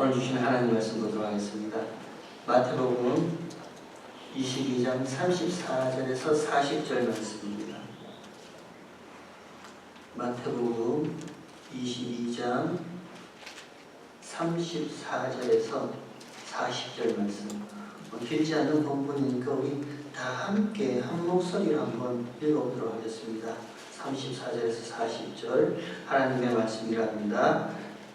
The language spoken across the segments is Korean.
오늘 주신 하나님 말씀 보도록 하겠습니다. 마태복음 22장 34절에서 40절 말씀입니다. 마태복음 22장 34절에서 40절 말씀. 길지 않은 본문이니까 우리 다 함께 한 목소리로 한번 읽어보도록 하겠습니다. 34절에서 40절 하나님의 말씀이랍니다.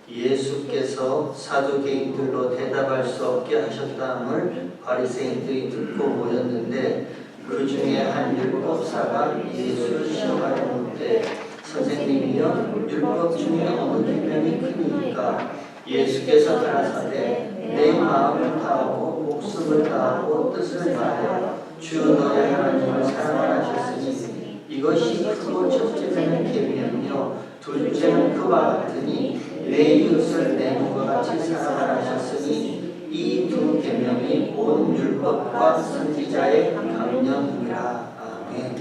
예수께서 사두개인들로 대답할 수 없게 하셨다함을 바리새인들이 듣고 모였는데 그 중에 한 율법사가 예수를 시험하려 묻되 선생님이여 율법 중에 어느 계명이 크니까? 예수께서 가라사대 내 마음을 다하고 목숨을 다하고 뜻을 다하여 주 너의 하나님을 사랑하셨으니 이것이 크고 첫째는 계명이요 둘째는 그와 같으니 내 이웃을 내 몸과 같이 사랑하셨으니 이 두 계명이 온 율법과 선지자의 강령이라. 아멘.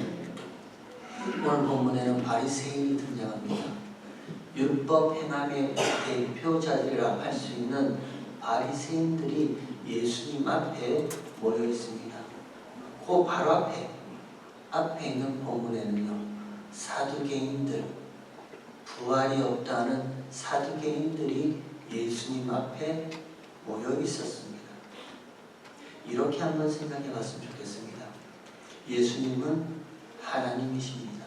오늘 본문에는 바리새인이 등장합니다. 율법 행함의 대표자들이라 할 수 있는 바리새인들이 예수님 앞에 모여 있습니다. 그 바로 앞에 있는 본문에는요, 사두개인들, 부활이 없다는 사두개인들이 예수님 앞에 모여 있었습니다. 이렇게 한번 생각해 봤으면 좋겠습니다. 예수님은 하나님이십니다.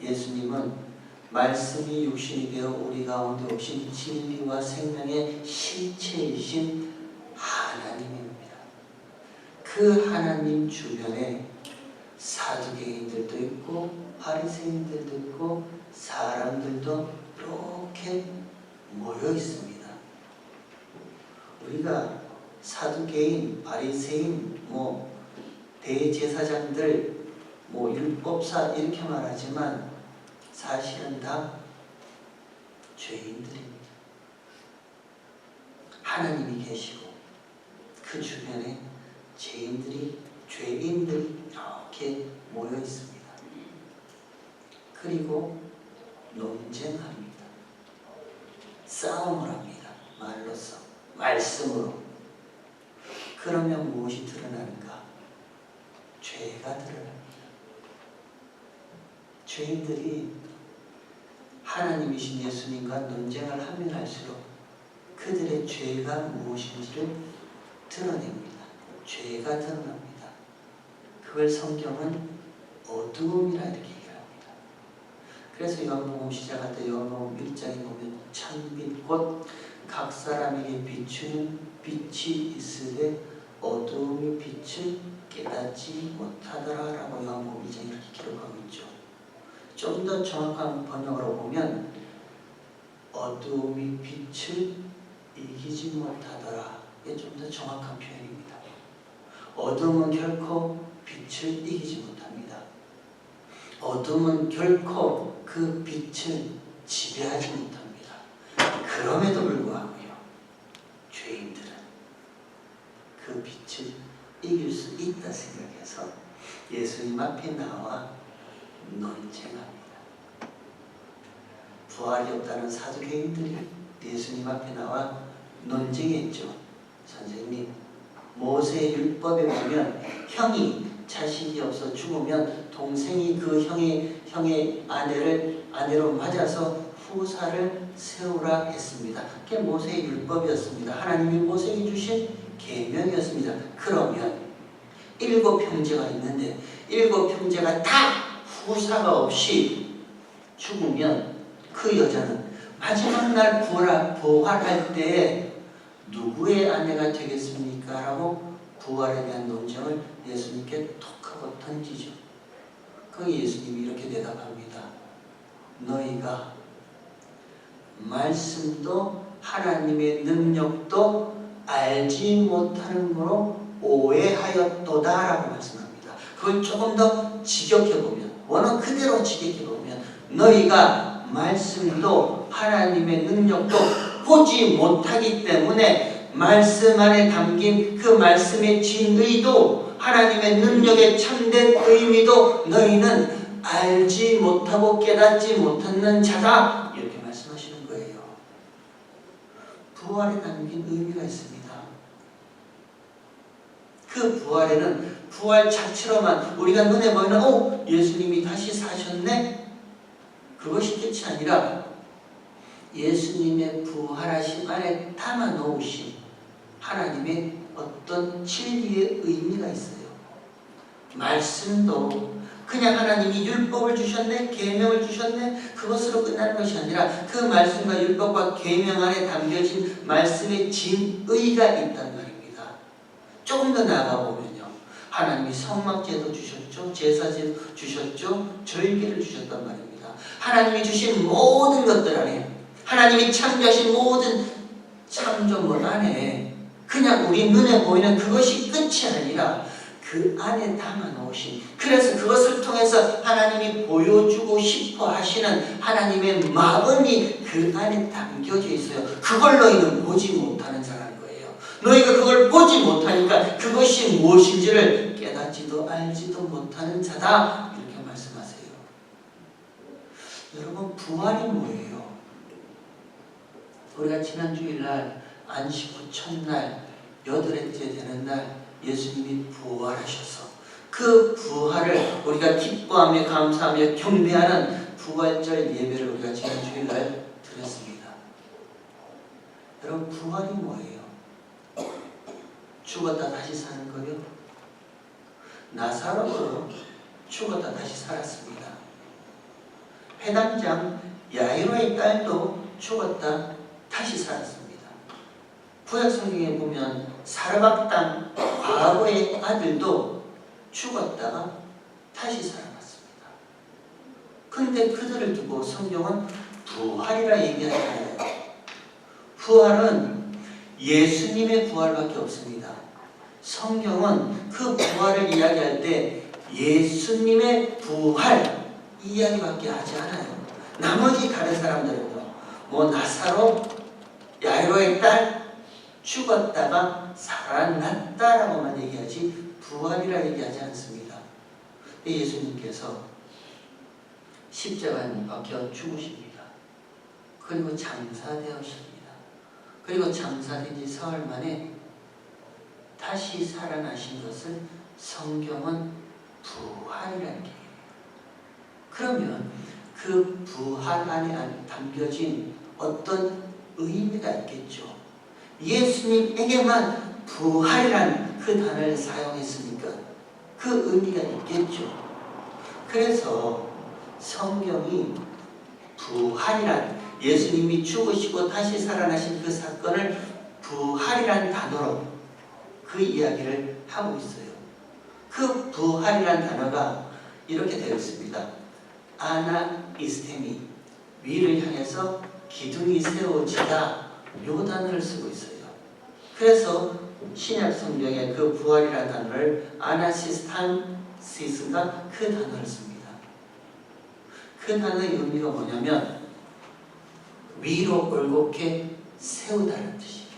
예수님은 말씀이 육신이 되어 우리 가운데 오신 진리와 생명의 실체이신 하나님입니다. 그 하나님 주변에 사두개인들도 있고 바리새인들도 있고 사람들도 이렇게 모여 있습니다. 우리가 사두개인, 바리새인, 대제사장들, 율법사 이렇게 말하지만 사실은 다 죄인들입니다. 하나님이 계시고 그 주변에 죄인들이 이렇게 모여 있습니다. 그리고 논쟁합니다. 싸움을 합니다. 말로써, 말씀으로. 그러면 무엇이 드러나는가? 죄가 드러납니다. 죄인들이 하나님이신 예수님과 논쟁을 하면 할수록 그들의 죄가 무엇인지를 드러냅니다. 죄가 드러납니다. 그걸 성경은 어두움이라 이렇게 얘기합니다. 그래서 요한복음 시작할 때 요한복음 1장에 보면 천빛 곧 각 사람에게 비추는 빛이 있으되 어두움이 빛을 깨닫지 못하더라 라고 요한복음 2장에 이렇게 기록하고 있죠. 좀 더 정확한 번역으로 보면 어두움이 빛을 이기지 못하더라. 이게 좀 더 정확한 표현입니다. 어둠은 결코 빛을 이기지 못합니다. 어둠은 결코 그 빛을 지배하지 못합니다. 그럼에도 불구하고요, 죄인들은 그 빛을 이길 수 있다 생각해서 예수님 앞에 나와 논쟁합니다. 부활이 없다는 사두개인들이 예수님 앞에 나와 논쟁했죠. 선생님, 모세의 율법에 보면 형이 자식이 없어 죽으면 동생이 그 형의 아내로 맞아서 후사를 세우라 했습니다. 그게 모세의 율법이었습니다. 하나님이 모세에게 주신 계명이었습니다. 그러면 7 형제가 있는데 7 형제가 다 후사가 없이 죽으면 그 여자는 마지막 날 부활할 때 누구의 아내가 되겠습니까? 라고 부활에 대한 논쟁을 예수님께 톡 하고 던지죠. 거기 예수님이 이렇게 대답합니다. 너희가 말씀도 하나님의 능력도 알지 못하는 거로 오해하였도다 라고 말씀합니다. 그걸 조금 더 직역해보면, 원어 그대로 직역해보면 너희가 말씀도 하나님의 능력도 보지 못하기 때문에 말씀 안에 담긴 그 말씀의 진의도 하나님의 능력의 참된 의미도 너희는 알지 못하고 깨닫지 못하는 자다. 이렇게 말씀하시는 거예요. 부활에 담긴 의미가 있습니다. 그 부활에는 부활 자체로만 우리가 눈에 보이는 예수님이 다시 사셨네? 그것이 끝이 아니라 예수님의 부활하심 안에 담아 놓으신 하나님의 어떤 진리의 의미가 있어요. 말씀도 그냥 하나님이 율법을 주셨네, 계명을 주셨네, 그것으로 끝나는 것이 아니라 그 말씀과 율법과 계명 안에 담겨진 말씀의 진의가 있단 말입니다. 조금 더 나아가 보면요, 하나님이 성막제도 주셨죠, 제사제도 주셨죠, 절기를 주셨단 말입니다. 하나님이 주신 모든 것들 안에, 하나님이 창조하신 모든 창조물 안에 그냥 우리 눈에 보이는 그것이 끝이 아니라 그 안에 담아 놓으신, 그래서 그것을 통해서 하나님이 보여주고 싶어 하시는 하나님의 마음이 그 안에 담겨져 있어요. 그걸 너희는 보지 못하는 자라는 거예요. 너희가 그걸 보지 못하니까 그것이 무엇인지를 깨닫지도 알지도 못하는 자다, 이렇게 말씀하세요. 여러분, 부활이 뭐예요? 우리가 지난 주일날 안식 후 첫날 여덟째 되는 날 예수님이 부활하셔서 그 부활을 우리가 기뻐하며 감사하며 경배하는 부활절 예배를 우리가 지난 주일날 드렸습니다. 여러분, 부활이 뭐예요? 죽었다 다시 사는 거요? 나사로도 죽었다 다시 살았습니다. 회당장 야이로의 딸도 죽었다 다시 살았습니다. 구약 성경에 보면 사르밧 땅 과거의 아들도 죽었다가 다시 살아났습니다. 그런데 그들을 두고 성경은 부활이라 얘기하잖아요. 부활은 예수님의 부활밖에 없습니다. 성경은 그 부활을 이야기할 때 예수님의 부활 이야기밖에 하지 않아요. 나머지 다른 사람들은요, 나사로, 야이로의 딸 죽었다가 살아났다라고만 얘기하지 부활이라 얘기하지 않습니다. 예수님께서 십자가에 박혀 죽으십니다. 그리고 장사되었습니다. 그리고 장사된 지 사흘 만에 다시 살아나신 것을 성경은 부활이라는 게, 그러면 그 부활 안에 담겨진 어떤 의미가 있겠죠. 예수님에게만 부활이란 그 단어를 사용했으니까 그 의미가 있겠죠. 그래서 성경이 부활이란, 예수님이 죽으시고 다시 살아나신 그 사건을 부활이란 단어로 그 이야기를 하고 있어요. 그 부활이란 단어가 이렇게 되어 있습니다. 아나이스테미, 위를 향해서 기둥이 세워지다, 요 단어를 쓰고 있어요. 그래서 신약 성경에 그 부활이라는 단어를 아나시스탄시스가 그 단어를 씁니다. 그 단어의 의미가 뭐냐면 위로 올곧게 세우다는 뜻이에요.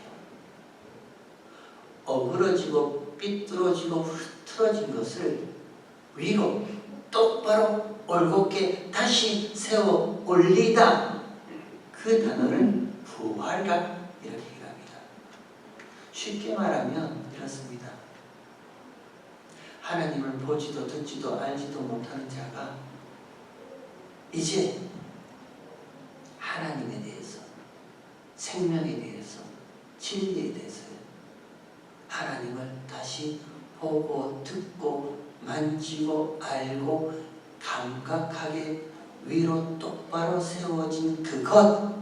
어그러지고 삐뚤어지고 흐트러진 것을 위로 똑바로 올곧게 다시 세워 올리다, 그 단어를 부활이라 이렇게 얘기합니다. 쉽게 말하면 이렇습니다. 하나님을 보지도 듣지도 알지도 못하는 자가 이제 하나님에 대해서, 생명에 대해서, 진리에 대해서 하나님을 다시 보고 듣고 만지고 알고 감각하게 위로 똑바로 세워진 그것,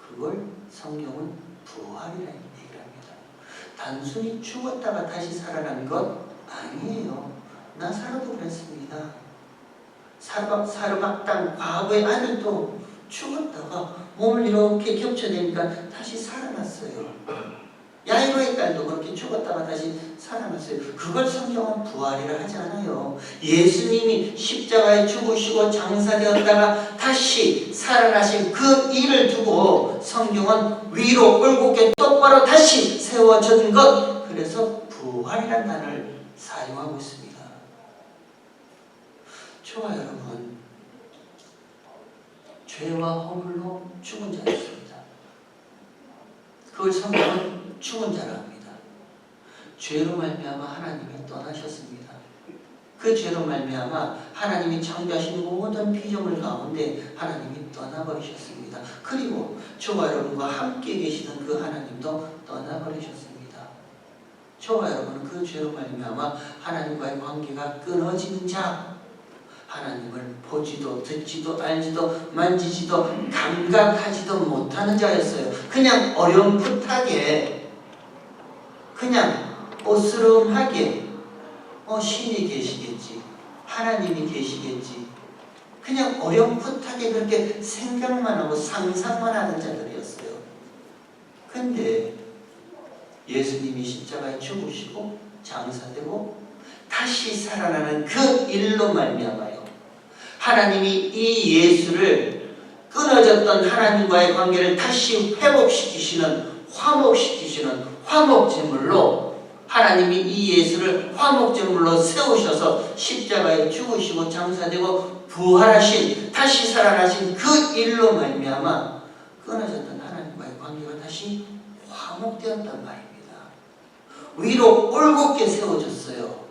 그걸 성경은 부활이라는 얘기를 합니다. 단순히 죽었다가 다시 살아난 것 아니에요. 나사로도 그랬습니다. 사르밧 땅 과거의 아들도 죽었다가 몸을 이렇게 겹쳐대니까 다시 살아났어요. 야이로의 딸도 그렇게 죽었다가 다시 살아났어요. 그걸 성경은 부활이라 하지 않아요. 예수님이 십자가에 죽으시고 장사되었다가 다시 살아나신 그 일을 두고 성경은 위로 올곧게 똑바로 다시 세워진 것, 그래서 부활이라는 단어를 사용하고 있습니다. 저와 여러분, 죄와 허물로 죽은 자였습니다. 그걸 성경은 죽은 자라 합니다. 죄로 말미암아 하나님이 떠나셨습니다. 그 죄로 말미암아 하나님이 창조하신 모든 피조물 가운데 하나님이 떠나버리셨습니다. 그리고 저와 여러분과 함께 계시는 그 하나님도 떠나버리셨습니다. 저와 여러분은 그 죄로 말미암아 하나님과의 관계가 끊어지는 자, 하나님을 보지도 듣지도 알지도 만지지도 감각하지도 못하는 자였어요. 그냥 어렴풋하게, 그냥 어스름하게 신이 계시겠지, 하나님이 계시겠지, 그냥 어렴풋하게 그렇게 생각만 하고 상상만 하는 자들이었어요. 근데 예수님이 십자가에 죽으시고 장사되고 다시 살아나는 그 일로 말미암아요, 하나님이 이 예수를 끊어졌던 하나님과의 관계를 다시 회복시키시는, 화목시키시는 화목제물로, 하나님이 이 예수를 화목제물로 세우셔서 십자가에 죽으시고 장사되고 부활하신, 다시 살아나신 그 일로 말미암아 끊어졌던 하나님과의 관계가 다시 화목되었단 말입니다. 위로 올곧게 세워졌어요.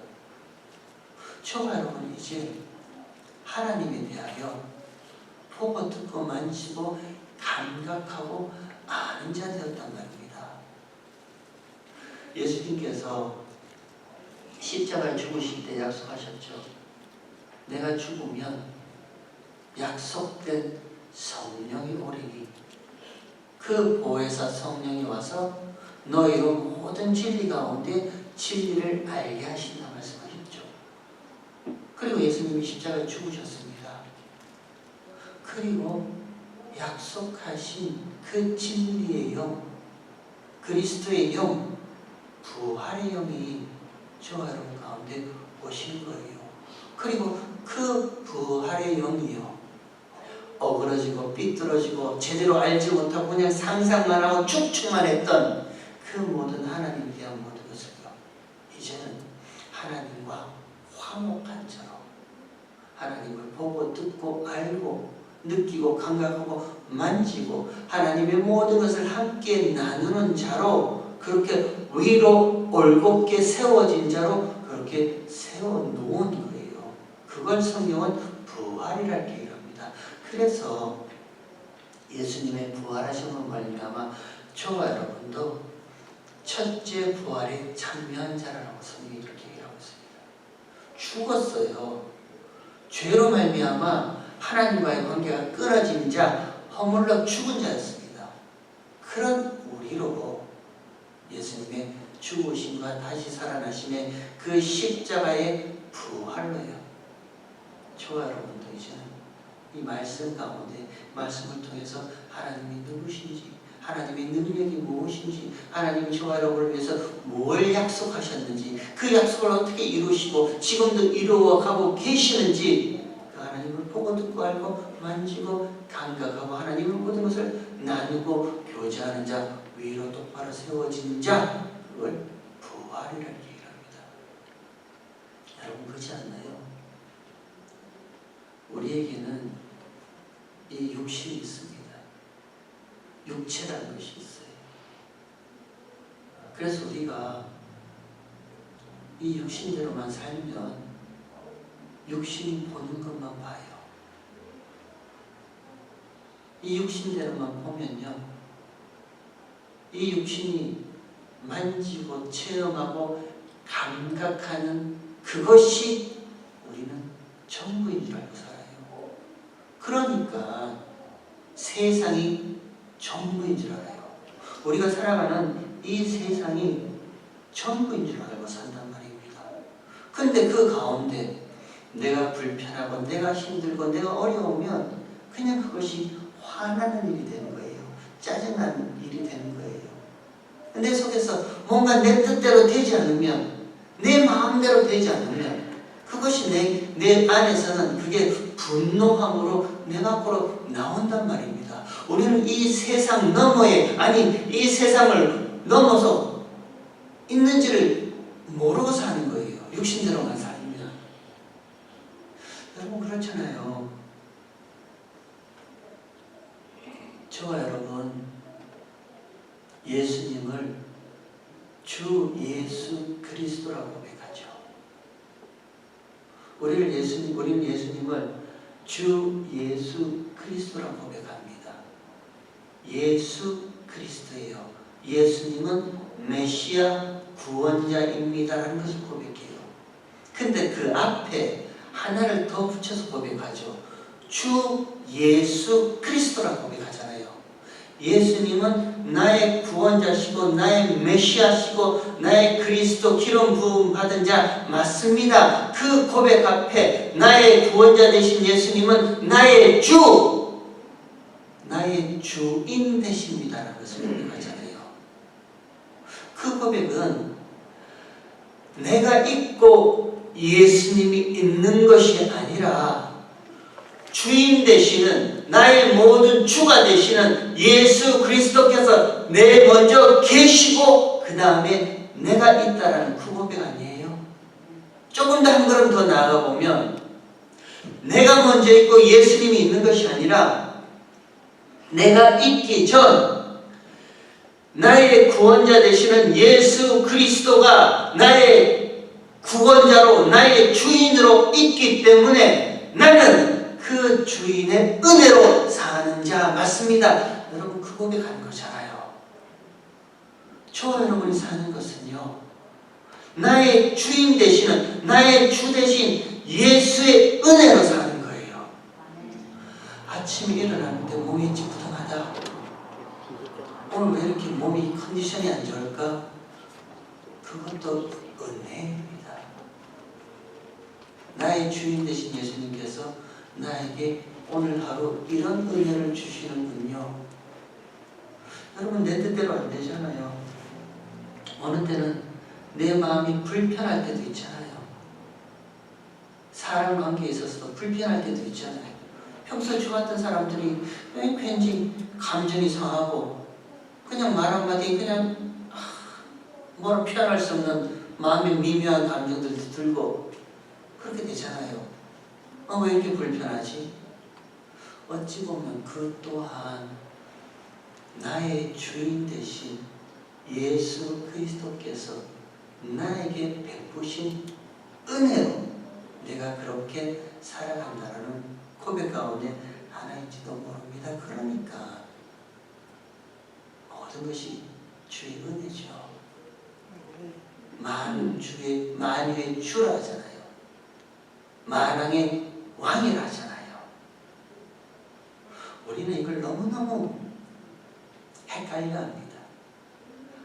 저와 여러분 이제 하나님에 대하여 보고 듣고 만지고 감각하고 아는 자 되었단 말입니다. 예수님께서 십자가에 죽으실 때 약속하셨죠. 내가 죽으면 약속된 성령이 오리니 그 보혜사 성령이 와서 너희로 모든 진리 가운데 진리를 알게 하신다 말씀하셨죠. 그리고 예수님이 십자가에 죽으셨습니다. 그리고 약속하신 그 진리의 영, 그리스도의 영, 부활의 영이 저와 여러분 가운데 오신 거예요. 그리고 그 부활의 영이요, 어그러지고 삐뚤어지고 제대로 알지 못하고 그냥 상상만 하고 축축만 했던 그 모든 하나님에 대한 모든 것을요, 이제는 하나님과 화목한 자로, 하나님을 보고 듣고 알고 느끼고 감각하고 만지고 하나님의 모든 것을 함께 나누는 자로, 그렇게 위로 올곧게 세워진 자로 그렇게 세워놓은 거예요. 그걸 성경은 부활이라 이렇게 얘기합니다. 그래서 예수님의 부활하심으로 말미암아 저와 여러분도 첫째 부활에 참여한 자라고 성경이 이렇게 얘기하고 있습니다. 죽었어요. 죄로 말미암아 하나님과의 관계가 끊어진 자, 허물러 죽은 자였습니다. 그런 우리로 예수님의 죽으심과 다시 살아나심의 그 십자가의 부활로요, 저와 여러분도 이제는 이 말씀 가운데, 말씀을 통해서 하나님이 누구신지, 하나님의 능력이 무엇인지, 하나님이 저와 여러분을 위해서 뭘 약속하셨는지, 그 약속을 어떻게 이루시고 지금도 이루어가고 계시는지, 그 하나님을 보고 듣고 알고 만지고 감각하고 하나님의 모든 것을 나누고 교제하는 자, 위로 똑바로 세워지는 자, 그걸 부활이라는 얘기를 합니다. 여러분 그렇지 않나요? 우리에게는 이 육신이 있습니다. 육체라는 것이 있어요. 그래서 우리가 이 육신대로만 살면 육신이 보는 것만 봐요. 이 육신대로만 보면요, 이 육신이 만지고 체험하고 감각하는 그것이 우리는 전부인 줄 알고 살아요. 그러니까 세상이 전부인 줄 알아요. 우리가 살아가는 이 세상이 전부인 줄 알고 산단 말입니다. 근데 그 가운데 내가 불편하고 내가 힘들고 내가 어려우면 그냥 그것이 화나는 일이 되는 거예요. 짜증나는 일이 되는 거예요. 내 속에서 뭔가 내 뜻대로 되지 않으면, 내 마음대로 되지 않으면 그것이 내 안에서는 그게 분노함으로 내 밖으로 나온단 말입니다. 우리는 이 세상 너머에, 아니 이 세상을 넘어서 있는지를 모르고 사는 거예요. 육신대로만 살면. 여러분 그렇잖아요. 저와 여러분 예수님을 주 예수 그리스도라고 고백하죠. 우리는 예수님을 주 예수 그리스도라고 고백합니다. 예수 그리스도예요. 예수님은 메시아 구원자입니다라는 것을 고백해요. 근데 그 앞에 하나를 더 붙여서 고백하죠. 주 예수 그리스도라고 고백하잖아요. 예수님은 나의 구원자시고 나의 메시아시고 나의 그리스도 기름 부음 받은 자 맞습니다. 그 고백 앞에 나의 구원자 되신 예수님은 나의 주, 나의 주인 되십니다라는 것을 고백하잖아요. 그 고백은 내가 있고 예수님이 있는 것이 아니라 주인 되시는 나의 모든 주가 되시는 예수 그리스도께서 내 먼저 계시고 그 다음에 내가 있다라는 그 고백 아니에요? 조금 더 한 걸음 더 나아가 보면 내가 먼저 있고 예수님이 있는 것이 아니라 내가 있기 전 나의 구원자 되시는 예수 그리스도가 나의 구원자로 나의 주인으로 있기 때문에 나는 그 주인의 은혜로 사는 자 맞습니다. 여러분 그 고백하는 거잖아요. 저와 여러분이 사는 것은요, 나의 주인 되시는 나의 주 되신 예수의 은혜로 사는 거예요. 아침에 일어나는데 몸이 찌뿌둥하다. 오늘 왜 이렇게 몸이 컨디션이 안 좋을까? 그것도 은혜입니다. 나의 주인 되신 예수님께서 나에게 오늘 하루 이런 은혜를 주시는군요. 여러분 내 뜻대로 안 되잖아요. 어느 때는 내 마음이 불편할 때도 있잖아요. 사람 관계에 있어서도 불편할 때도 있잖아요. 평소에 좋았던 사람들이 왜 왠지 감정이 상하고 그냥 말 한마디 그냥 뭐라 표현할 수 없는 마음의 미묘한 감정들도 들고 그렇게 되잖아요. 왜 이렇게 불편하지? 어찌 보면 그 또한 나의 주인 되신 예수 그리스도께서 나에게 베푸신 은혜로 내가 그렇게 살아간다는 고백 가운데 하나인지도 모릅니다. 그러니까 모든 것이 주의 은혜죠. 만유의 주라 하잖아요. 만왕의 왕이라 하잖아요. 우리는 이걸 너무너무 헷갈려 합니다.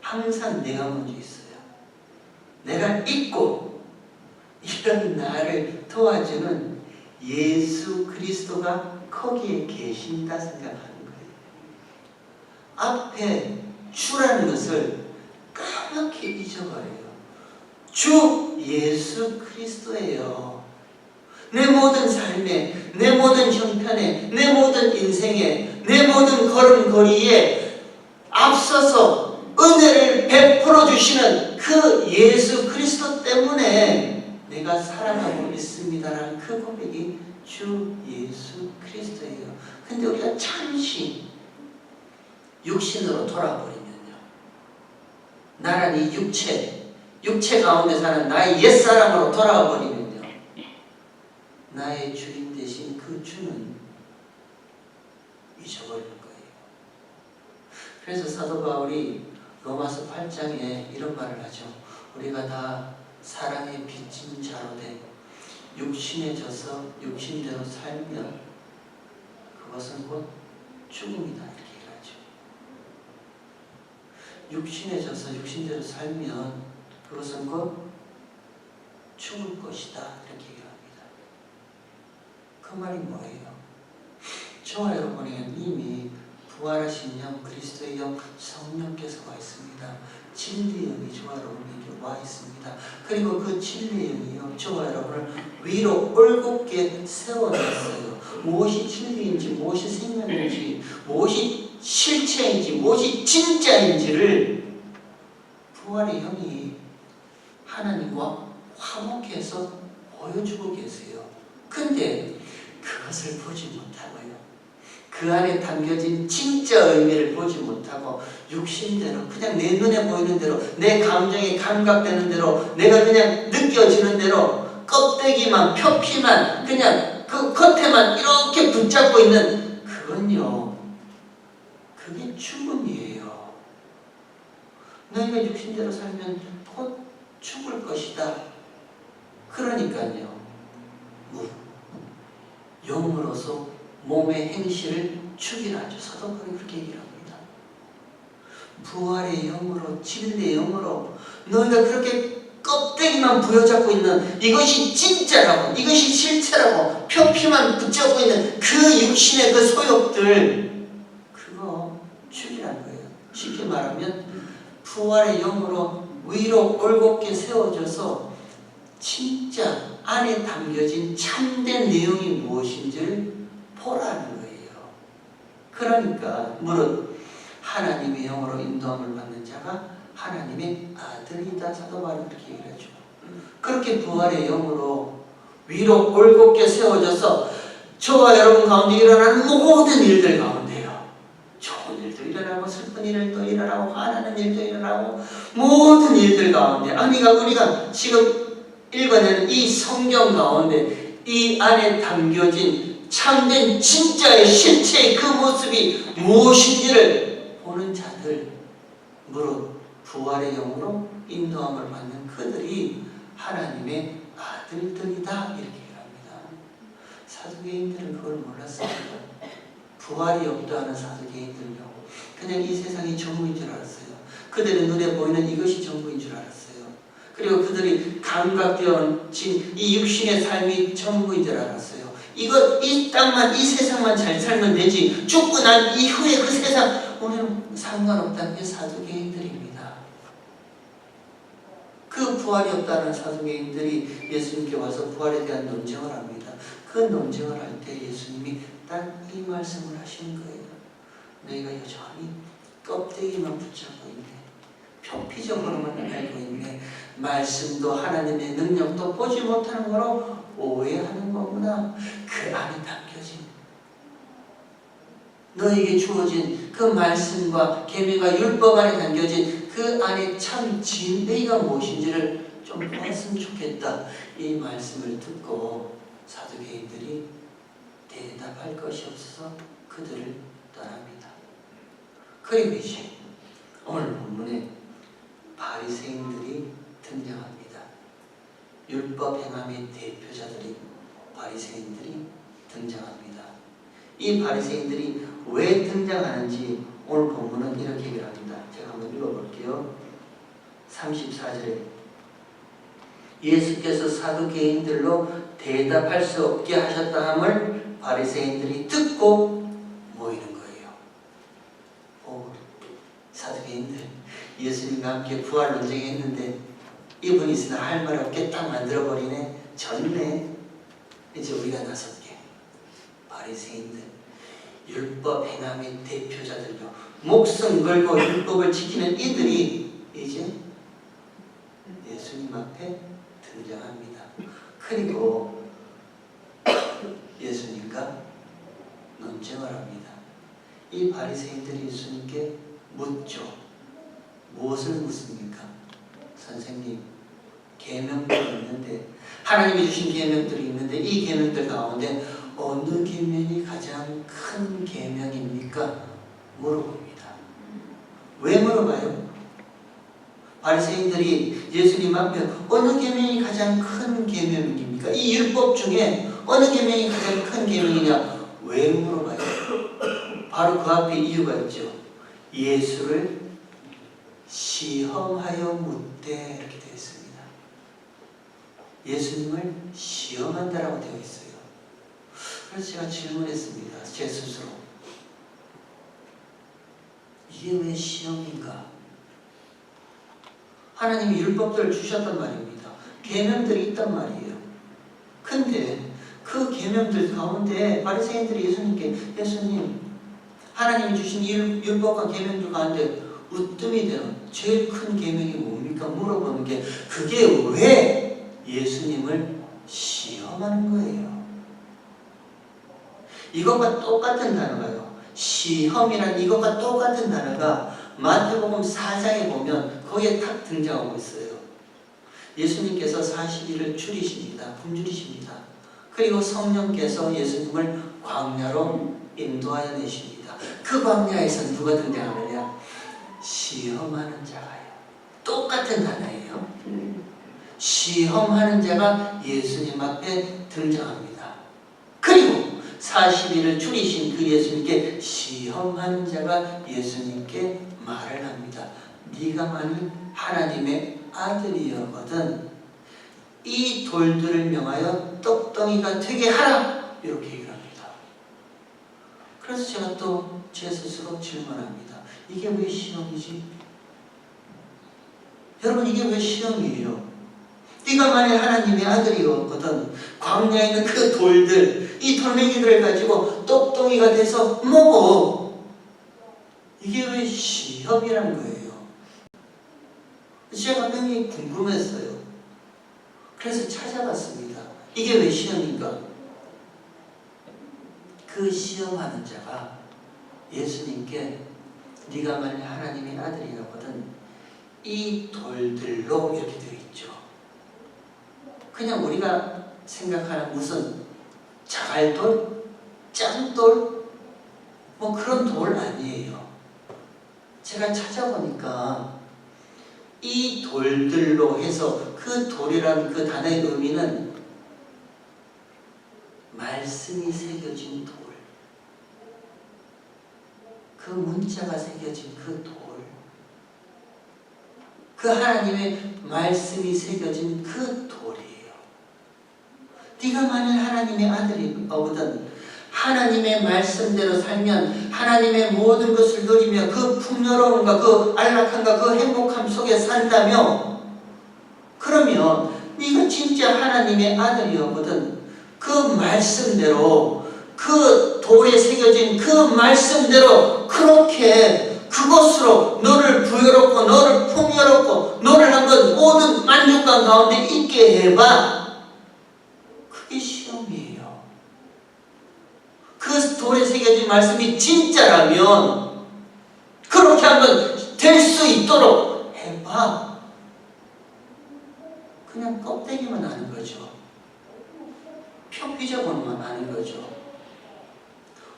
항상 내가 먼저 있어요. 내가 있고 이런 나를 도와주는 예수 그리스도가 거기에 계신다 생각하는 거예요. 앞에 주라는 것을 까맣게 잊어버려요. 주 예수 그리스도예요. 내 모든 삶에, 내 모든 형편에, 내 모든 인생에, 내 모든 걸음걸이에 앞서서 은혜를 베풀어 주시는 그 예수 그리스도 때문에 내가 살아가고 있습니다라는 그 고백이 주 예수 그리스도예요. 근데 우리가 잠시 육신으로 돌아버리면요, 나란 이 육체 가운데 사는 나의 옛사람으로 돌아가 버리면요, 나의 주인 되신 그 주는 잊어버리는 거예요. 그래서 사도 바울이 로마서 8장에 이런 말을 하죠. 우리가 다 사랑에 빚진 자로 돼 육신에 져서 육신대로 살면 그것은 곧 죽음이다, 이렇게 얘기하죠. 육신에 져서 육신대로 살면 그것은 곧 죽을 것이다, 이렇게 얘기합니다. 그 말이 뭐예요? 저와 여러분에게는 이미 부활하신 영, 그리스도의 영, 성령께서 와 있습니다. 진리의 영이 저와 여러분에게 와 있습니다. 그리고 그 진리의 영이요, 저와 여러분을 위로 올곧게 세워놨어요. 무엇이 진리인지, 무엇이 생명인지, 무엇이 실체인지, 무엇이 진짜인지를 부활의 영이 하나님과 화목해서 보여주고 계세요. 근데 그것을 보지 못하고요, 그 안에 담겨진 진짜 의미를 보지 못하고 육신대로 그냥 내 눈에 보이는 대로 내 감정에 감각되는 대로 내가 그냥 느껴지는 대로 껍데기만 표피만 그냥 그 겉에만 이렇게 붙잡고 있는 그건요, 그게 죽음이에요. 너희가 육신대로 살면 곧 죽을 것이다. 그러니까요, 영으로서 몸의 행실을 죽이라죠. 사도 바울이 그렇게 얘기를 합니다. 부활의 영으로, 진리의 영으로 너희가 그렇게 껍데기만 부여잡고 있는 이것이 진짜라고, 이것이 실체라고 표피만 붙잡고 있는 그 육신의 그 소욕들, 그거 죽이라는 거예요. 쉽게 말하면 부활의 영으로 위로 올곧게 세워져서 진짜 안에 담겨진 참된 내용이 무엇인지를 보라는 거예요. 그러니까 무릇 하나님의 영으로 인도함을 받는 자가 하나님의 아들이다. 사도 바울이 그렇게 얘기를 해줘. 그렇게 부활의 영으로 위로 올곧게 세워져서 저와 여러분 가운데 일어나는 모든 일들 가운데요, 좋은 일도 일어나고 슬픈 일도 일어나고 화나는 일도 일어나고 모든 일들 가운데, 우리가 지금 읽어내는 이 성경 가운데 이 안에 담겨진 참된 진짜의 실체의 그 모습이 무엇인지를 보는 자들, 무릇 부활의 영으로 인도함을 받는 그들이 하나님의 아들들이다, 이렇게 합니다. 사두개인들은 그걸 몰랐습니다. 부활이 없다는 사두개인들요, 그냥 이 세상이 전부인 줄 알았어요. 그들의 눈에 보이는 이것이 전부인 줄 알았어요. 그리고 그들이 감각되어진 이 육신의 삶이 전부인 줄 알았어요. 이 땅만, 이 세상만 잘 살면 되지, 죽고 난 이후에 그 세상 우리는 상관없다는 게 사두개인들입니다. 그 부활이 없다는 사두개인들이 예수님께 와서 부활에 대한 논쟁을 합니다. 그 논쟁을 할 때 예수님이 딱 이 말씀을 하시는 거예요. 너희가 여전히 껍데기만 붙잡고 있네, 표피적으로만 알고 있네, 말씀도 하나님의 능력도 보지 못하는 거로 오해하는 거구나. 그 안에 담겨진, 너에게 주어진 그 말씀과 계명과 율법 안에 담겨진 그 안에 참 진리가 무엇인지를 좀 보았으면 좋겠다. 이 말씀을 듣고 사두개인들이 대답할 것이 없어서 그들을 떠납니다. 그리고 이제 오늘 본문에 바리새인들이 등장합니다. 율법 행함의 대표자들인 바리새인들이 등장합니다. 이 바리새인들이 왜 등장하는지 오늘 본문은 이렇게 얘기를 합니다. 제가 한번 읽어볼게요. 34절에 예수께서 사두개인들로 대답할 수 없게 하셨다 함을 바리새인들이 듣고 모이는 거예요. 사두개인들, 예수님과 함께 부활 논쟁했는데 이분이 있으나 할 말 없게 딱 만들어버리네. 졌네. 이제 우리가 나설게. 바리새인들, 율법 행함의 대표자들요, 목숨 걸고 율법을 지키는 이들이 이제 예수님 앞에 등장합니다. 그리고 예수님과 논쟁을 합니다. 이 바리새인들이 예수님께 묻죠. 무엇을 묻습니까? 선생님, 계명들이 있는데, 하나님이 주신 계명들이 있는데 이 계명들 가운데 어느 계명이 가장 큰 계명입니까? 물어봅니다. 왜 물어봐요? 바리새인들이 예수님 앞에 어느 계명이 가장 큰 계명입니까? 이 율법 중에 어느 계명이 가장 큰 계명이냐? 왜 물어봐요? 바로 그 앞에 이유가 있죠. 예수를 시험하여 묻되, 이렇게 되어 있습니다. 예수님을 시험한다라고 되어 있어요. 그래서 제가 질문했습니다. 제 스스로. 이게 왜 시험인가? 하나님이 율법들을 주셨단 말입니다. 계명들이 있단 말이에요. 근데 그 계명들 가운데 바리새인들이 예수님께, 예수님, 하나님이 주신 율법과 계명들 가운데 으뜸이 되는 제일 큰 계명이 뭡니까? 물어보는 게, 그게 왜 예수님을 시험하는 거예요? 이것과 똑같은 단어가요. 시험이란 이것과 똑같은 단어가 마태복음 4장에 보면 거기에 탁 등장하고 있어요. 예수님께서 40일을 줄이십니다. 굶주리십니다. 그리고 성령께서 예수님을 광야로 인도하여 내십니다. 그 광야에서 누가 등장하느냐? 시험하는 자가요. 똑같은 단어예요. 시험하는 자가 예수님 앞에 등장합니다. 그리고 40일을 줄이신 그 예수님께 시험하는 자가 예수님께 말을 합니다. 네가 만일 하나님의 아들이었거든 이 돌들을 명하여 떡덩이가 되게 하라. 이렇게 얘기를 합니다. 그래서 제가 또 제 스스로 질문합니다. 이게 왜 시험이지? 여러분, 이게 왜 시험이에요? 네가 만일 하나님의 아들이었거든 광야에 있는 그 돌들, 이 돌멩이들을 가지고 떡덩이가 돼서 먹어. 이게 왜 시험이란 거예요? 제가 굉장히 궁금했어요. 그래서 찾아봤습니다. 이게 왜 시험인가? 그 시험하는 자가 예수님께 네가 만일 하나님의 아들이었거든 이 돌들로 이렇게 되어 있죠. 그냥 우리가 생각하는 무슨 자갈돌, 짱돌 뭐 그런 돌 아니에요. 제가 찾아보니까 이 돌들로 해서 그 돌이라는 그 단어의 의미는 말씀이 새겨진 돌, 그 문자가 새겨진 그 돌, 그 하나님의 말씀이 새겨진 그 돌이에요. 네가 만일 하나님의 아들이거든 하나님의 말씀대로 살면 하나님의 모든 것을 누리며 그 풍요로움과 그 안락함과 그 행복함 속에 산다며, 그러면 네가 진짜 하나님의 아들이었거든 그 말씀대로, 그 돌에 새겨진 그 말씀대로 그렇게 그것으로 너를 부여롭고 너를 풍요롭고 너를 한번 모든 만족감 가운데 있게 해봐. 그게 시험이에요. 그 돌에 새겨진 말씀이 진짜라면 그렇게 한번 될 수 있도록 해봐. 그냥 껍데기만 아는 거죠. 표피적으로만 아는 거죠.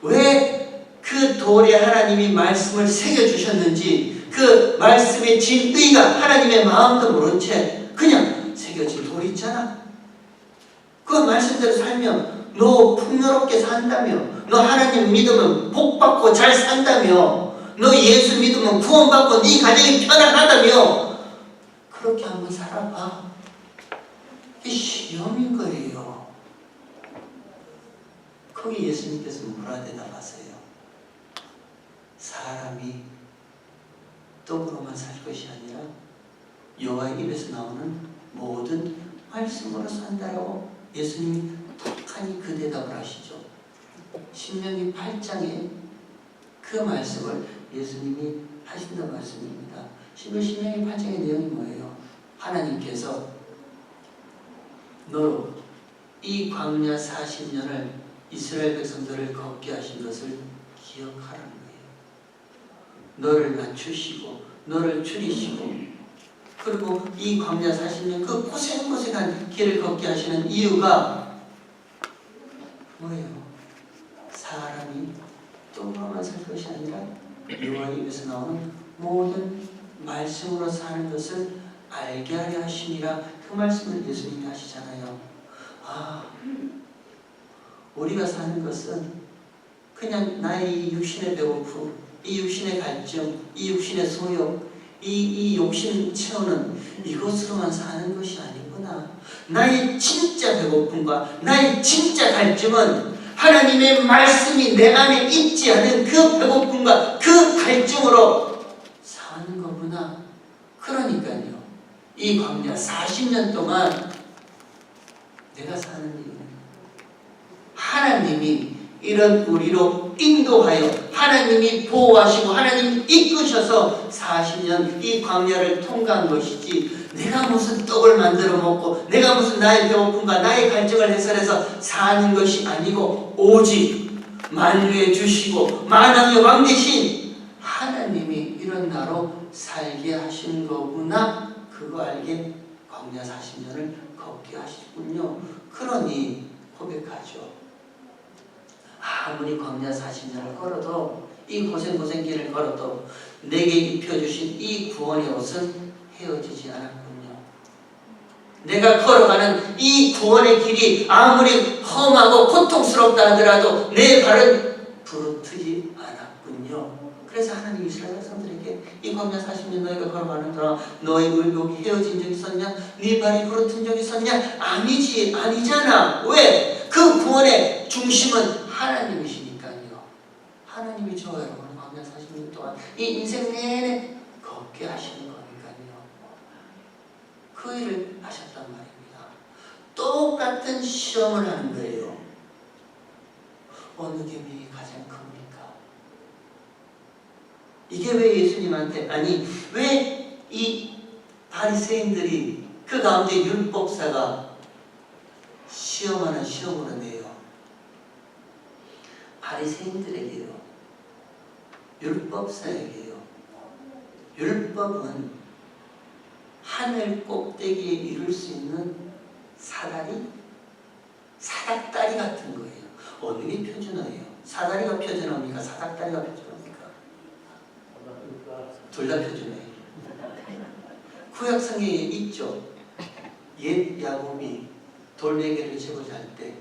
왜 그 돌에 하나님이 말씀을 새겨주셨는지, 그 말씀의 진의가 하나님의 마음도 모른 채 그냥 새겨진 돌이 있잖아. 그 말씀대로 살면 너 풍요롭게 산다며, 너 하나님 믿으면 복받고 잘 산다며, 너 예수 믿으면 구원받고 네 가정이 편안하다며, 그렇게 한번 살아봐. 이게 시험인 거예요. 거기 예수님께서 뭐라 대답하세요? 사람이 떡으로만 살 것이 아니라 여호와의 입에서 나오는 모든 말씀으로 산다라고 예수님이 탁하니 그 대답을 하시죠. 신명기 8장에 그 말씀을 예수님이 하신다는 말씀입니다. 신명기 8장의 내용이 뭐예요? 하나님께서 너로 이 광야 40년을 이스라엘 백성들을 걷게 하신 것을 기억하라는 거예요. 너를 낮추시고 너를 줄이시고, 그리고 이 광야 40년 그 고생고생한 길을 걷게 하시는 이유가 뭐예요? 사람이 떡으로만 살 것이 아니라 여호와의 입에서 나오는 모든 말씀으로 사는 것을 알게 하려 하심이라. 그 말씀을 예수님이 하시잖아요. 우리가 사는 것은 그냥 나의 육신의 배고픔, 이 육신의 갈증, 이 육신의 소욕, 이 욕심 채우는 이것으로만 사는 것이 아니구나. 나의 진짜 배고픔과 나의 진짜 갈증은 하나님의 말씀이 내 안에 있지 않은 그 배고픔과 그 갈증으로 사는 거구나. 그러니까요, 이 광야 40년 동안 내가 사는 이유는 하나님이 이런 우리로 인도하여 하나님이 보호하시고 하나님이 이끄셔서 40년 이 광야를 통과한 것이지, 내가 무슨 떡을 만들어 먹고 내가 무슨 나의 배고픔과 나의 갈증을 해설해서 사는 것이 아니고, 오직 만유해 주시고 만왕의 왕 되신 하나님이 이런 나로 살게 하신 거구나. 그거 알게 광야 40년을 걷게 하시군요. 그러니 고백하죠. 아무리 광야 40년을 걸어도 이 고생길을 걸어도 내게 입혀주신 이 구원의 옷은 헤어지지 않았군요. 내가 걸어가는 이 구원의 길이 아무리 험하고 고통스럽다 하더라도 내 발은 부르트지 않았군요. 그래서 하나님 이스라엘 백성들에게 이 광야 40년 너희가 걸어가는 동안 너희 의복이 헤어진 적 있었냐? 네 발이 부르튼 적 있었냐? 아니지, 아니잖아. 왜? 그 구원의 중심은 하나님이시니까요. 하나님이 저와 여러분을 광야 40년 동안 이 인생 내내 걷게 하시는 거니까요. 그 일을 하셨단 말입니다. 똑같은 시험을 하는 거예요. 어느 계명이 가장 큽니까? 이게 왜 예수님한테, 아니 왜 이 바리새인들이 그 가운데 율법사가 시험하는 시험으로 내요? 바리새인들에게요, 율법사에게요. 율법은 하늘 꼭대기에 이룰 수 있는 사다리? 사닥다리 같은 거예요. 어느 게 표준어예요? 사다리가 표준어입니까? 사닥다리가 표준어입니까? 둘 다 표준어예요. 구약 성경에 있죠. 옛 야곱이 돌베개를 제고자 할 때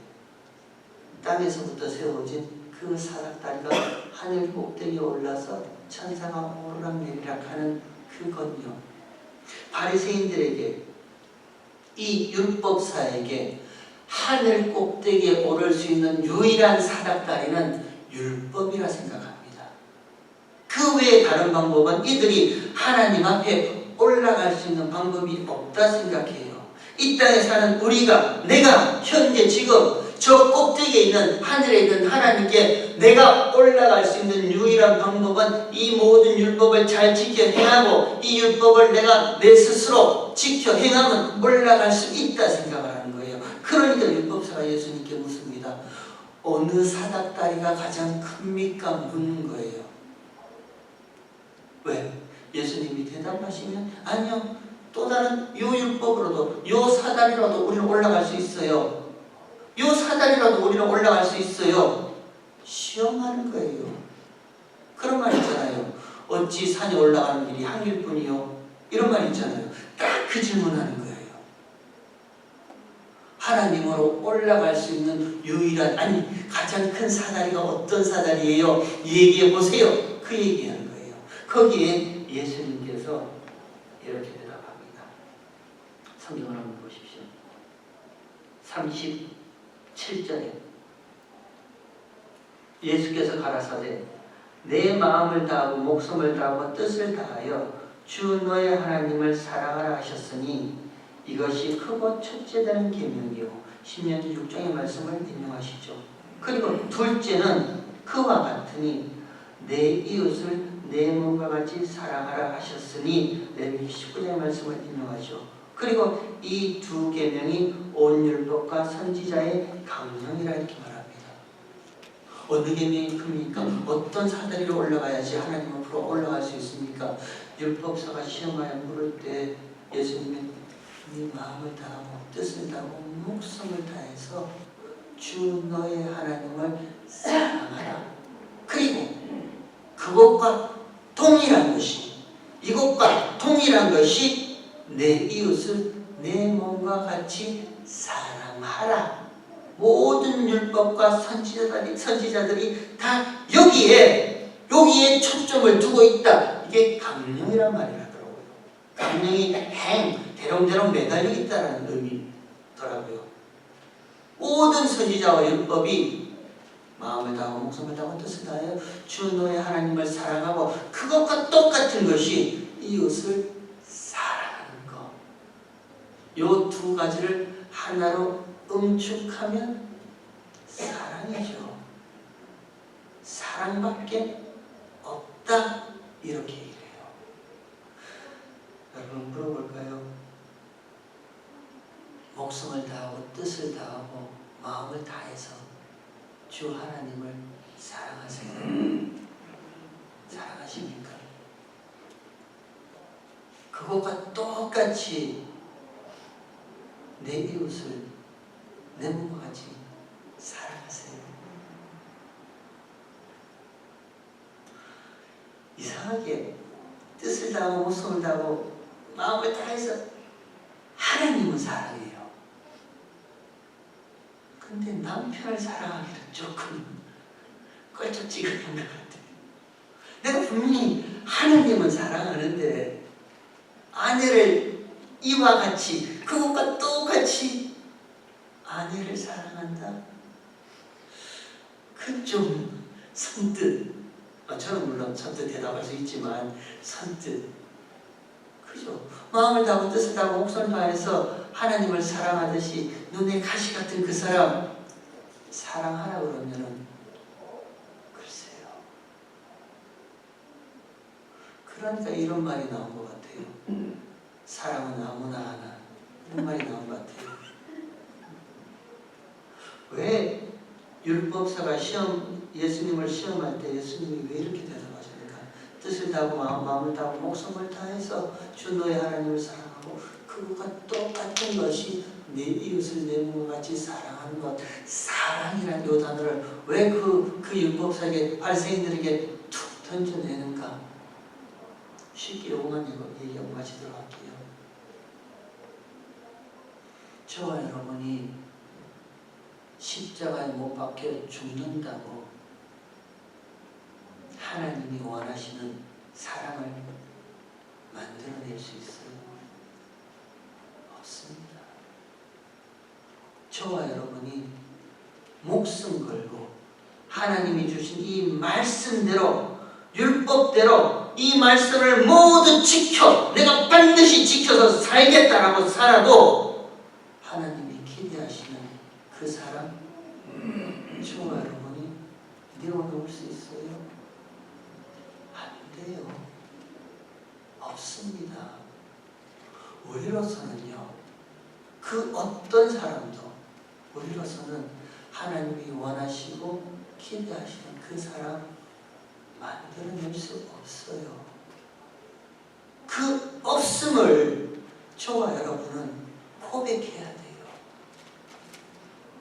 땅에서부터 세워진 그 사닥다리가 하늘 꼭대기에 올라서 천사가 오르락내리락 하는 그건요. 바리새인들에게, 이 율법사에게 하늘 꼭대기에 오를 수 있는 유일한 사닥다리는 율법이라 생각합니다. 그 외에 다른 방법은 이들이 하나님 앞에 올라갈 수 있는 방법이 없다 생각해요. 이 땅에 사는 우리가, 내가 현재 지금 저 꼭대기에 있는 하늘에 있는 하나님께 내가 올라갈 수 있는 유일한 방법은 이 모든 율법을 잘 지켜 행하고 이 율법을 내가 내 스스로 지켜 행하면 올라갈 수 있다 생각을 하는 거예요. 그러니까 율법사가 예수님께 묻습니다. 어느 사닥다리가 가장 큽니까? 묻는 거예요. 왜? 예수님이 대답하시면 아니요, 또 다른 요 율법으로도 요 사다리로도 우리는 올라갈 수 있어요. 요 사다리라도 우리는 올라갈 수 있어요. 시험하는 거예요. 그런 말 있잖아요. 어찌 산에 올라가는 길이 한 길뿐이요? 이런 말 있잖아요. 딱 그 질문하는 거예요. 하나님으로 올라갈 수 있는 유일한, 아니 가장 큰 사다리가 어떤 사다리예요? 얘기해 보세요. 그 얘기하는 거예요. 거기에 예수님께서 이렇게 대답합니다. 성경을 한번 보십시오. 37절에 예수께서 가라사대 내 마음을 다하고 목숨을 다하고 뜻을 다하여 주 너의 하나님을 사랑하라 하셨으니 이것이 크고 첫째되는 계명이요. 신명기 6장의 말씀을 인용하시죠. 그리고 둘째는 그와 같으니 내 이웃을 내 몸과 같이 사랑하라 하셨으니 레위기 19장의 말씀을 인용하죠. 그리고 이 두 계명이 온 율법과 선지자의 강령이라 이렇게 말합니다. 어느 계명이 큽니까? 어떤 사다리로 올라가야지 하나님 앞으로 올라갈 수 있습니까? 율법사가 시험하여 물을 때 예수님은 네 마음을 다하고 뜻을 다하고 목숨을 다해서 주 너의 하나님을 사랑하라. 그리고 그것과 동일한 것이, 이것과 동일한 것이 내 이웃을 내 몸과 같이 사랑하라. 모든 율법과 선지자들이 다 여기에 초점을 두고 있다. 이게 강령이란 말이라더라고요. 강령이 대롱대롱 매달려 있다는 의미더라고요. 모든 선지자와 율법이 마음을 다하고 목숨을 다하고 뜻을 다하여 주 너의 하나님을 사랑하고 그것과 똑같은 것이 이웃을 사랑하는 것. 요 두 가지를 하나로 응축하면 사랑이죠. 사랑밖에 없다. 이렇게 얘기해요. 여러분 물어볼까요? 목숨을 다하고 뜻을 다하고 마음을 다해서 주 하나님을 사랑하세요. 사랑하십니까? 그것과 똑같이 내 이웃을 내 몸과 같이 사랑하세요. 이상하게 뜻을 다하고 목숨을 다하고 마음을 다해서 하나님은 사랑해요. 근데 남편을 사랑하기는 조금 껄쩍지근한 것 같아요. 내가 분명히 하나님은 사랑하는데 아내를 이와 같이 그것과 똑같이 아내를 사랑한다? 그 좀 선뜻, 저는 물론 선뜻 대답할 수 있지만 선뜻, 그죠? 마음을 다하고 뜻을 다하고 목숨을 다해서 하나님을 사랑하듯이 눈에 가시 같은 그 사람 사랑하라 그러면은 글쎄요. 그러니까 이런 말이 나온 것 같아요. 사랑은 아무나 하나, 이런 말이 나온 것 같아요. 왜 율법사가 예수님을 시험할 때 예수님이 왜 이렇게 대답하십니까? 뜻을 다하고 마음을 다하고 목숨을 다해서 주 너의 하나님을 사랑하고 그것과 똑같은 것이 내 이웃을 내 몸과 같이 사랑하는 것. 사랑이라는 이 단어를 왜 그 율법사에게 바리새인들에게 툭 던져내는가? 쉽게 요것만 얘기하고 마치도록 할게요. 저와 여러분이 십자가에 못 박혀 죽는다고 하나님이 원하시는 사랑을 만들어낼 수 있어요? 없습니다. 저와 여러분이 목숨 걸고 하나님이 주신 이 말씀대로 율법대로 이 말씀을 모두 지켜 내가 반드시 지켜서 살겠다라고 살아도 하나님이 기대하시는 그 사람 저와 여러분이 내어놓을 수 있어요? 안 돼요. 없습니다. 우리로서는요, 그 어떤 사람도 우리로서는 하나님이 원하시고 기대하시는 그 사람 만들어낼 수 없어요. 그 없음을 저와 여러분은 고백해야 돼요.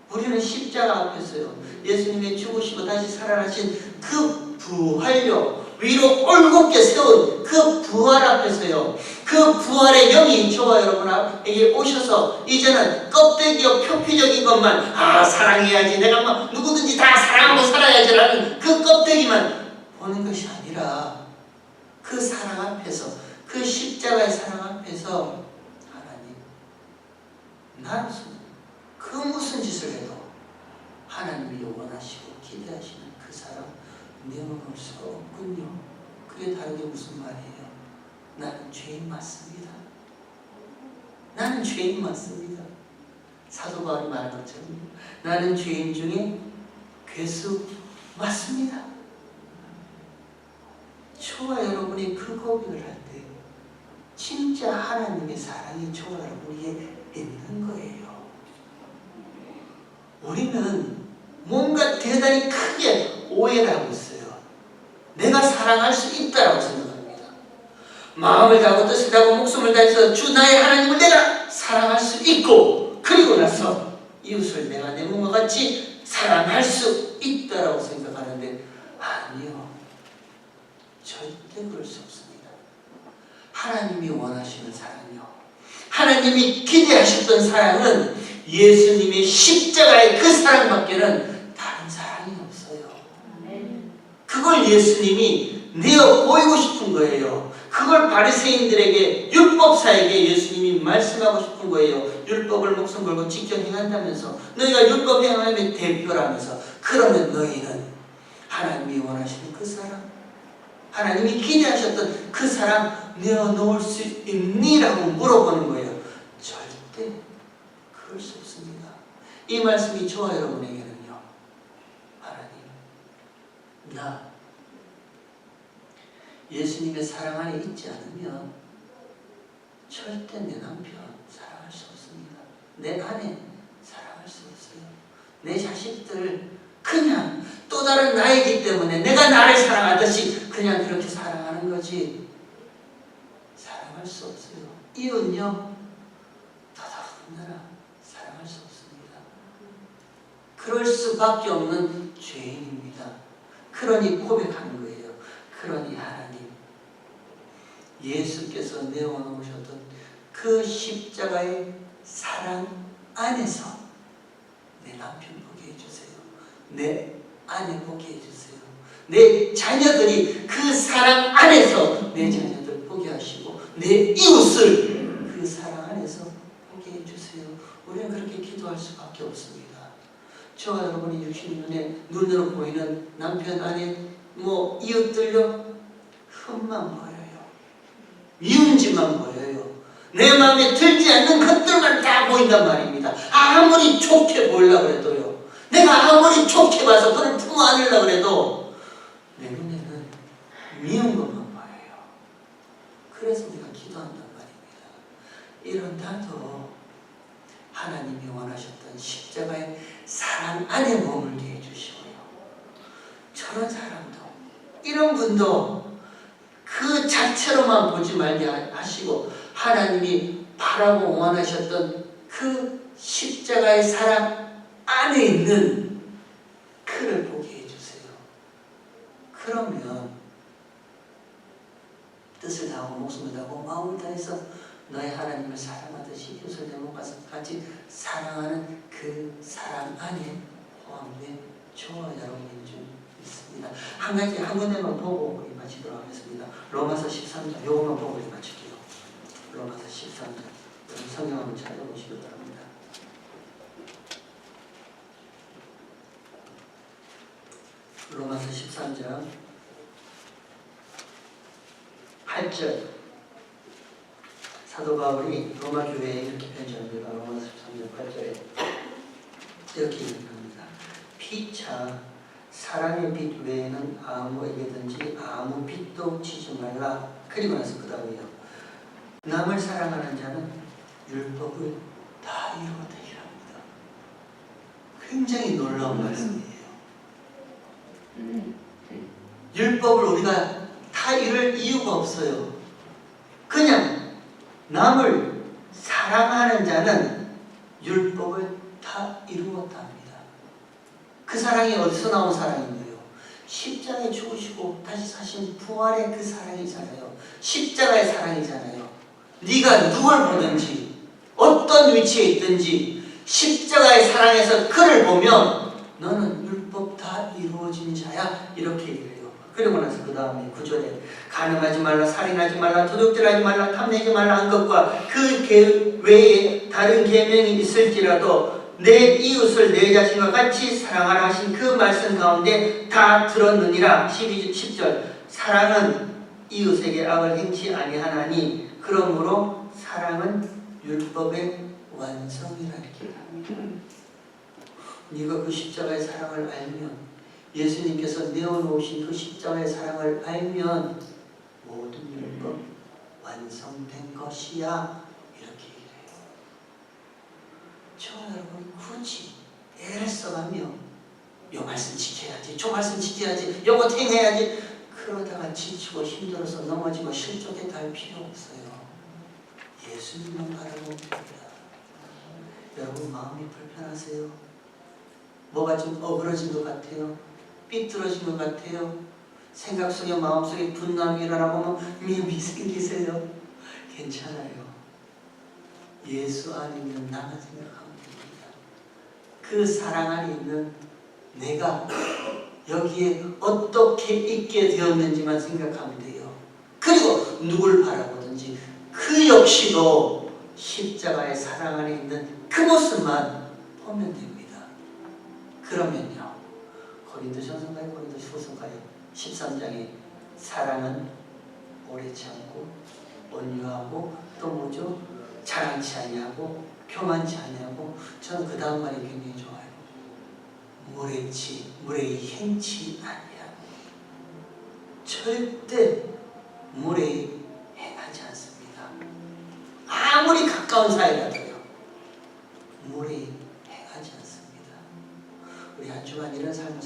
우리는 십자가 앞에서요, 예수님의 죽으시고 다시 살아나신 그 부활요, 위로 올곧게 세운 그 부활 앞에서요, 그 부활의 영이 저와 여러분에게 오셔서 이제는 껍데기요 표피적인 것만 사랑해야지, 내가 뭐 누구든지 다 사랑하고 살아야지라는 그 껍데기만 보는 것이 아니라 그 사랑 앞에서, 그 십자가의 사랑 앞에서 하나님, 나로서는 그 무슨 짓을 해도 하나님이 원하시고 기대하시는 그 사람 내어놓을 수가 없군요. 그게 다른 게 무슨 말이에요? 나는 죄인 맞습니다. 나는 죄인 맞습니다. 사도 바울이 말한 것처럼 나는 죄인 중에 괴수 맞습니다. 저와 여러분이 그 고백을 할 때 진짜 하나님의 사랑이 저와 여러분에게 있는 거예요. 우리는 뭔가 대단히 크게 오해를 하고 있어요. 내가 사랑할 수 있다라고 생각합니다. 마음을 다하고 뜻을 다하고 목숨을 다해서 주 나의 하나님을 내가 사랑할 수 있고, 그리고 나서 이웃을 내가 내 몸과 같이 사랑할 수 있다라고 생각하는데 아니요. 절대 그럴 수 없습니다. 하나님이 원하시는 사랑이요, 하나님이 기대하셨던 사랑은 예수님의 십자가의 그 사랑밖에는 다른 사랑이 없어요. 그걸 예수님이 내어 보이고 싶은 거예요. 그걸 바리새인들에게, 율법사에게 예수님이 말씀하고 싶은 거예요. 율법을 목숨 걸고 지켜 행한다면서, 너희가 율법 행함의 대표라면서, 그러면 너희는 하나님이 원하시는 그 사랑, 하나님이 기대하셨던 그 사랑 내어놓을 수 있니? 라고 물어보는 거예요. 절대 그럴 수 없습니다. 이 말씀이 저와 여러분에게는요, 하나님, 나 예수님의 사랑 안에 있지 않으면 절대 내 남편 사랑할 수 없습니다. 내 아내 사랑할 수 없어요. 내 자식들 그냥 또 다른 나이기 때문에 내가 나를 사랑하듯이 그냥 그렇게 사랑하는 거지 사랑할 수 없어요. 이웃요 더더군다나 사랑할 수 없습니다. 그럴 수밖에 없는 죄인입니다. 그러니 고백하는 거예요. 그러니 하나님, 예수께서 내어놓으셨던 그 십자가의 사랑 안에서 내 남편 보게 해주세요. 내 아내 보게 해주세요. 내 자녀들이 그 사랑 안에서 내 자녀들 보게 하시고 내 이웃을 그 사랑 안에서 보게 해주세요. 우리는 그렇게 기도할 수밖에 없습니다. 저와 여러분이 육신 눈으로 보이는 남편, 아내, 이웃들요 흠만 보여요. 미운 짓만 보여요. 내 마음에 들지 않는 것들만 다 보인단 말입니다. 아무리 좋게 보이려고 해도요. 내가 아무리 좋게 봐서 그를 품어 안으려고 해도 내 눈에는 미운 것만 보여요. 그래서 우리가 기도한단 말입니다. 이런 나도 하나님이 원하셨던 십자가의 사랑 안에 머물게 해주시고요. 저런 사람도, 이런 분도 그 자체로만 보지 말게 하시고 하나님이 바라고 원하셨던 그 십자가의 사랑 안에 있는 그를 보게 해주세요. 그러면 뜻을 다하고 목숨을 다하고 마음을 다해서 너의 하나님을 사랑하듯이 이웃을 내 몸과 같이 사랑하는 그 사랑 안에 포함된 저와 여러분인 줄 믿습니다. 한 가지 한 군데만 보고 우리 마치도록 하겠습니다. 로마서 13장 요것만 보고 우리 마칠게요. 로마서 13장 여러분 성경 한번 찾아보시기 바랍니다. 로마서 13장 8절 사도 바울이 로마 교회에 이렇게 편지합니다. 로마서 13장 8절에 이렇게 얘기합니다. 피차 사랑의 빛 외에는 아무에게든지 아무 빛도 치지 말라. 그리고 나서 그 다음에요. 남을 사랑하는 자는 율법을 다 이루었다 이랍니다. 굉장히 놀라운 말씀이에요. 율법을 우리가 다 이룰 이유가 없어요. 그냥 남을 사랑하는 자는 율법을 다 이루었다 합니다. 그 사랑이 어디서 나온 사랑인가요? 십자가에 죽으시고 다시 사신 부활의 그 사랑이잖아요. 십자가의 사랑이잖아요. 네가 누굴 보든지 어떤 위치에 있든지 십자가의 사랑에서 그를 보면 너는 율법 다 이루어진 자야. 이렇게 얘기해요. 그리고 나서 그 다음에 9절에 간음하지 말라, 살인하지 말라, 도둑질하지 말라, 탐내지 말라 한 것과 그 외에 다른 계명이 있을지라도 내 이웃을 내 자신과 같이 사랑하라 하신 그 말씀 가운데 다 들었느니라. 10절 사랑은 이웃에게 악을 행치 아니하나니 그러므로 사랑은 율법의 완성이라 이렇게 합니다. 네가 그 십자가의 사랑을 알면, 예수님께서 내어놓으신 그 십자가의 사랑을 알면 모든 율법 완성된 것이야. 이렇게 얘기를 해요. 저와 여러분 굳이 애를 써가며 요 말씀 지켜야지, 저 말씀 지켜야지, 요거 행해야지 그러다가 지치고 힘들어서 넘어지고 실족에 갈 필요 없어요. 예수님만 바라보면 됩니다. 여러분 마음이 불편하세요? 뭐가 좀 어그러진 것 같아요? 삐뚤어진 것 같아요? 생각 속에 마음속에 분노함이 일어나고 미움이 생기세요? 괜찮아요. 예수 안에 있는 나만 생각하면 됩니다. 그 사랑 안에 있는 내가 여기에 어떻게 있게 되었는지만 생각하면 돼요. 그리고 누굴 바라보든지 그 역시도 십자가의 사랑 안에 있는 그 모습만 보면 됩니다. 그러면요, 고린도전서가요, 고린도후서가요 13장에 사랑은 오래 참고 온유하고 또 뭐죠? 자랑치 아니하고 교만치 아니하고, 저는 그 다음 말이 굉장히 좋아요. 무례히 행치 아니하고, 절대 무례히 행하지 않습니다. 아무리 가까운 사이라도요 무례히 행하지 않습니다. 우리 한 주간 이런 삶을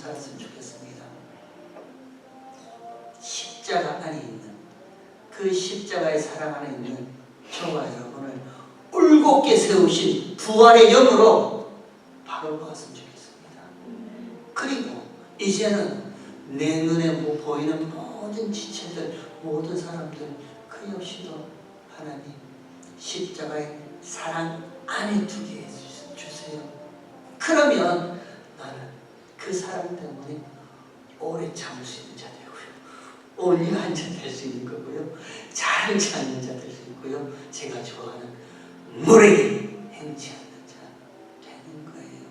십자가의 사랑 안에 있는 저와 여러분을 울곧게 세우신 부활의 영으로 바라보았으면 좋겠습니다. 그리고 이제는 내 눈에 보이는 모든 지체들, 모든 사람들 그 역시도 하나님 십자가의 사랑 안에 두게 해주세요. 그러면 나는 그 사랑 때문에 오래 참을 수 있는 자 되고요, 온유한 자 될 수 있는 거고요, 자르지 않는 자 될 수 있고요, 제가 좋아하는 무례히 행치 않는 자 되는 거예요.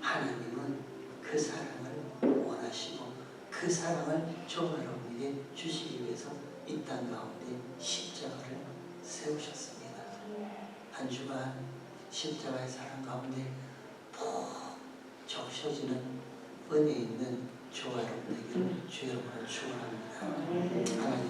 하나님은 그 사랑을 원하시고 그 사랑을 저와 여러분에게 주시기 위해서 이 땅 가운데 십자가를 세우셨습니다. 한 주간 십자가의 사랑 가운데 푹 적셔지는 은혜 있는 저와 여러분에게 주의 이름으로 축원합니다. 하나님